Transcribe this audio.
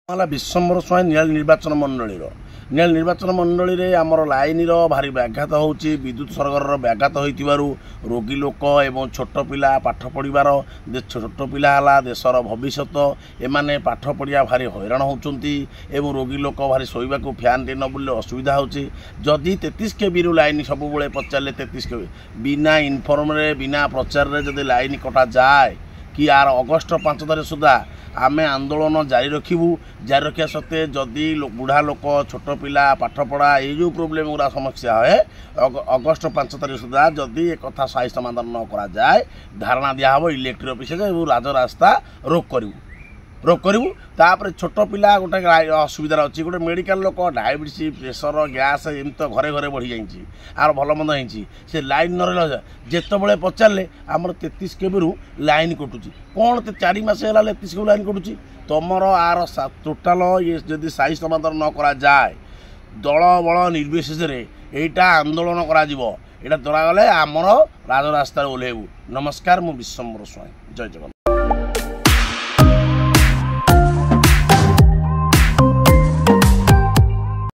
विश्वम्बर स्वाई निहाल निर्वाचन मंडली रे आमर लाइन भारी व्याघात होची विद्युत सरगर व्याघात होइतिबारु रोगी लोक एवं छोट पिला पाठ पढ़िबार छोट पिला हला देशर भविष्यत एमाने पाठ पढ़िया भारी हैरान होचुंती एवं रोगी लोक भारी शोइबा को फैन टे न बुले असुविधा होची जदि 33 केबी रु लाइन सब बेले पचारे 33 केबी बिना इनफॉर्म रे बिना प्रचार रे जदि लाइन कटा जाए कि यार अगस्ट 5 तारीख सुधा आमे आंदोलन जारी रखिबू जारी रखा सत्ते जदि बुढ़ा लोक छोट पिला पाठ पढ़ा ये जो प्रोब्लेम गुरा समस्या है अगस्ट 5 तारीख सुधा जदि एक कथा साई समाधान न करा जाए धारणा दिया हम इलेक्ट्रिक ऑफिस राजरास्ता रोक करूँ तापर छोट पिला गोटे असुविधा अच्छी गोटे मेडिकल लोक डायबिटीज प्रेसर गैस एम तो घरे घरे बढ़ी जाइए आर भल मंद होती से लाइन न रहा जिते पचारे आमर 33 केबी रु लाइन कटुची कौन 4 मास है 33 केबी लाइन कटुची तुमर आर टोटाल ये जदि साई समाधान न करा जाए दल बल निर्विशेष एटा आंदोलन करा यहाँ दरागले आमर राजरास्ता ओह्लैबू। नमस्कार, मु विश्वम्बर स्वाई, जय जगन्नाथ।